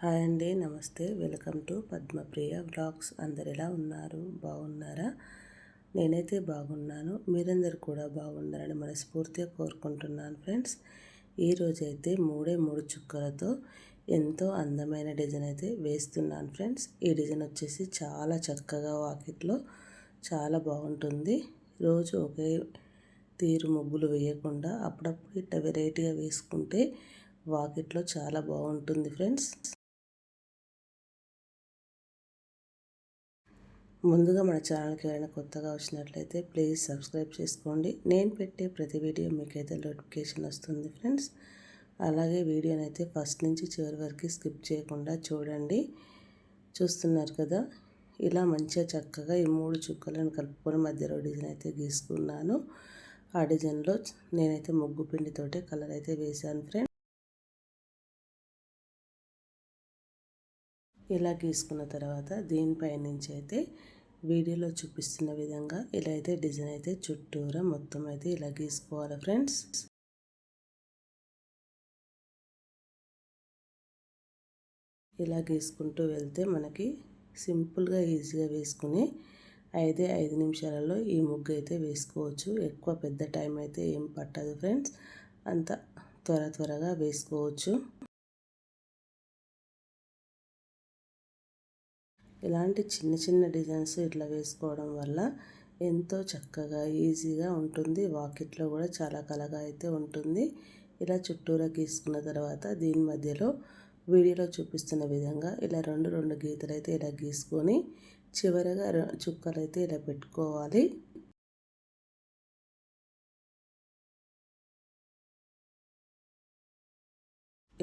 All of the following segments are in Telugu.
హాయ్ అండి, నమస్తే. Welcome to Padmapriya vlogs. అందరు ఎలా ఉన్నారు? బాగున్నారా? నేనైతే బాగున్నాను. మీరందరూ కూడా బాగున్నారని మనస్ఫూర్తిగా కోరుకుంటున్నాను ఫ్రెండ్స్. ఈరోజైతే మూడు చుక్కలతో ఎంతో అందమైన డిజైన్ అయితే వేస్తున్నాను ఫ్రెండ్స్. ఈ డిజైన్ వచ్చేసి చాలా చక్కగా వాకిట్లో చాలా బాగుంటుంది. రోజు ఒకే తీరు ముగ్గులు వేయకుండా అప్పుడప్పుడు ఇట్లా వెరైటీగా వేసుకుంటే వాకిట్లో చాలా బాగుంటుంది ఫ్రెండ్స్. ముందుగా మన ఛానల్కి ఎవరైనా కొత్తగా వచ్చినట్లయితే ప్లీజ్ సబ్స్క్రైబ్ చేసుకోండి. నేను పెట్టే ప్రతి వీడియో మీకైతే నోటిఫికేషన్ వస్తుంది ఫ్రెండ్స్. అలాగే వీడియోనైతే ఫస్ట్ నుంచి చివరి వరకు స్కిప్ చేయకుండా చూడండి. చూస్తున్నారు కదా, ఇలా మంచిగా చక్కగా ఈ 3 చుక్కలను కలుపుకొని మధ్యలో డిజైన్ అయితే గీసుకున్నాను. ఆ డిజైన్లో నేనైతే ముగ్గు పిండితోటే కలర్ అయితే వేశాను ఫ్రెండ్స్. ఇలా గీసుకున్న తర్వాత దీనిపై నుంచి అయితే వీడియోలో చూపిస్తున్న విధంగా ఇలా అయితే డిజైన్ అయితే చుట్టూరా మొత్తం అయితే ఇలా గీసుకోవాలి ఫ్రెండ్స్. ఇలా గీసుకుంటూ వెళ్తే మనకి సింపుల్గా ఈజీగా వేసుకుని 5 నిమిషాలలో ఈ ముగ్గు అయితే వేసుకోవచ్చు. ఎక్కువ పెద్ద టైం అయితే ఏం పట్టదు ఫ్రెండ్స్. అంత త్వరగా వేసుకోవచ్చు. ఇలాంటి చిన్న డిజైన్స్ ఇట్లా వేసుకోవడం వల్ల ఎంతో చక్కగా ఈజీగా ఉంటుంది. వాకిట్లో కూడా చాలా కలగా అయితే ఉంటుంది. ఇలా చుట్టూరా గీసుకున్న తర్వాత దీని మధ్యలో వీడియోలో చూపిస్తున్న విధంగా ఇలా రెండు గీతలు అయితే ఇలా గీసుకొని చివరగా చుక్కలు అయితే ఇలా పెట్టుకోవాలి.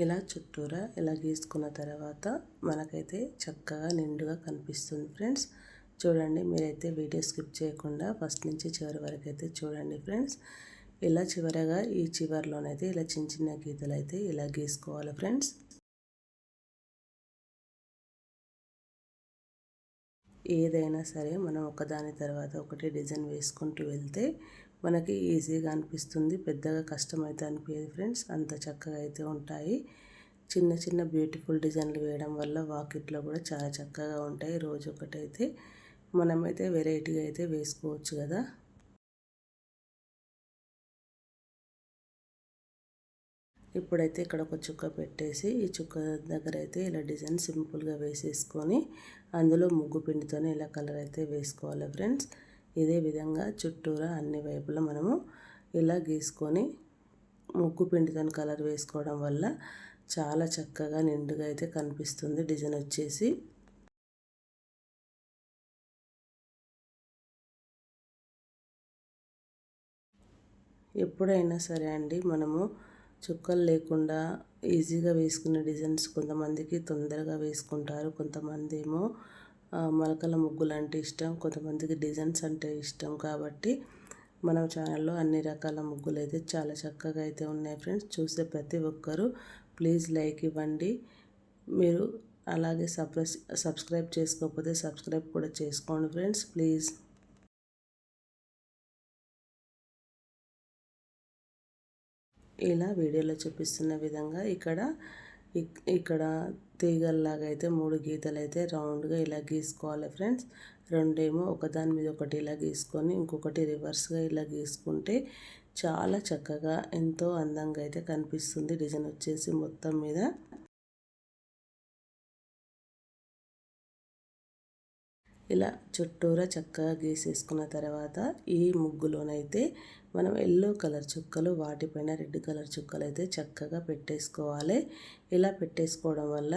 ఇలా చుట్టూరా ఇలా గీసుకున్న తర్వాత మనకైతే చక్కగా నిండుగా కనిపిస్తుంది ఫ్రెండ్స్. చూడండి, మీరైతే వీడియో స్కిప్ చేయకుండా ఫస్ట్ నుంచి చివరి వరకు అయితే చూడండి ఫ్రెండ్స్. ఇలా చివరగా ఈ చివరిలోనైతే ఇలా చిన్న గీతలు అయితే ఇలా గీసుకోవాలి ఫ్రెండ్స్. ఏదైనా సరే మనం ఒకదాని తర్వాత ఒకటి డిజైన్ వేసుకుంటూ వెళ్తే మనకి ఈజీగా అనిపిస్తుంది. పెద్దగా కష్టమైతే అనిపించదు ఫ్రెండ్స్. అంత చక్కగా అయితే ఉంటాయి. చిన్న బ్యూటిఫుల్ డిజైన్లు వేయడం వల్ల వాకిట్లో కూడా చాలా చక్కగా ఉంటాయి. రోజు ఒకటైతే మనమైతే వెరైటీగా అయితే వేసుకోవచ్చు కదా. ఇప్పుడైతే ఇక్కడ ఒక చుక్క పెట్టేసి ఈ చుక్క దగ్గర అయితే ఇలా డిజైన్ సింపుల్గా వేసేసుకొని అందులో ముగ్గు పిండితోనే ఇలా కలర్ అయితే వేసుకోవాలి ఫ్రెండ్స్. ఇదే విధంగా చుట్టూరా అన్ని వైపులా మనము ఇలా గీసుకొని ముగ్గు పిండితో కలర్ వేసుకోవడం వల్ల చాలా చక్కగా నిండుగా అయితే కనిపిస్తుంది డిజైన్ వచ్చేసి. ఎప్పుడైనా సరే అండి, మనము చుక్కలు లేకుండా ఈజీగా వేసుకునే డిజైన్స్ కొంతమందికి తొందరగా వేసుకుంటారు. కొంతమంది ఏమో మలకల ముగ్గులు అంటే ఇష్టం, కొంతమందికి డిజైన్స్ అంటే ఇష్టం. కాబట్టి మన ఛానల్లో అన్ని రకాల ముగ్గులు అయితే చాలా చక్కగా అయితే ఉన్నాయి ఫ్రెండ్స్. చూసే ప్రతి ఒక్కరూ ప్లీజ్ లైక్ ఇవ్వండి. మీరు అలాగే సబ్స్క్రైబ్ చేసుకోకపోతే సబ్స్క్రైబ్ కూడా చేసుకోండి ఫ్రెండ్స్ ప్లీజ్. ఇలా వీడియోలో చూపిస్తున్న విధంగా ఇక్కడ తీగల్లాగా అయితే 3 గీతలు అయితే రౌండ్గా ఇలా గీసుకోవాలి ఫ్రెండ్స్. రెండేమో ఒకదాని మీద ఒకటి ఇలా గీసుకొని ఇంకొకటి రివర్స్గా ఇలా గీసుకుంటే చాలా చక్కగా ఎంతో అందంగా అయితే కనిపిస్తుంది డిజైన్ వచ్చేసి మొత్తం మీద. ఇలా చుట్టూరా చక్కగా గీసేసుకున్న తర్వాత ఈ ముగ్గులోనైతే మనం ఎల్లో కలర్ చుక్కలు వాటిపైన రెడ్ కలర్ చుక్కలు అయితే చక్కగా పెట్టేసుకోవాలి. ఇలా పెట్టేసుకోవడం వల్ల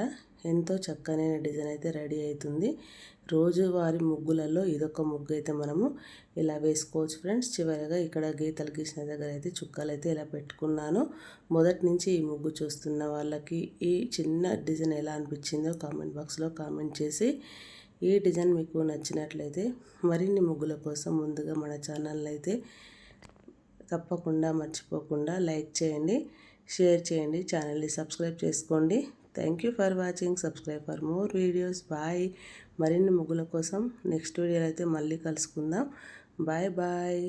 ఎంతో చక్కనైన డిజైన్ అయితే రెడీ అవుతుంది. రోజువారి ముగ్గులలో ఇదొక ముగ్గు అయితే మనము ఇలా వేసుకోవచ్చు ఫ్రెండ్స్. చివరిగా ఇక్కడ గీతలు గీసిన దగ్గర అయితే చుక్కలు అయితే ఇలా పెట్టుకున్నాను. మొదటి నుంచి ఈ ముగ్గు చూస్తున్న వాళ్ళకి ఈ చిన్న డిజైన్ ఎలా అనిపించిందో కామెంట్ బాక్స్లో కామెంట్ చేసి, ఈ డిజైన్ మీకు నచ్చినట్లయితే మరిన్ని ముగ్గుల కోసం ముందుగా మన ఛానల్ అయితే తప్పకుండా మర్చిపోకుండా లైక్ చేయండి, షేర్ చేయండి, ఛానల్ని సబ్స్క్రైబ్ చేసుకోండి. Thank you for watching. Subscribe for more videos. Bye. మరిన్ని ముగ్గుల కోసం నెక్స్ట్ వీడియోలో అయితే మళ్ళీ కలుసుకుందాం. బాయ్.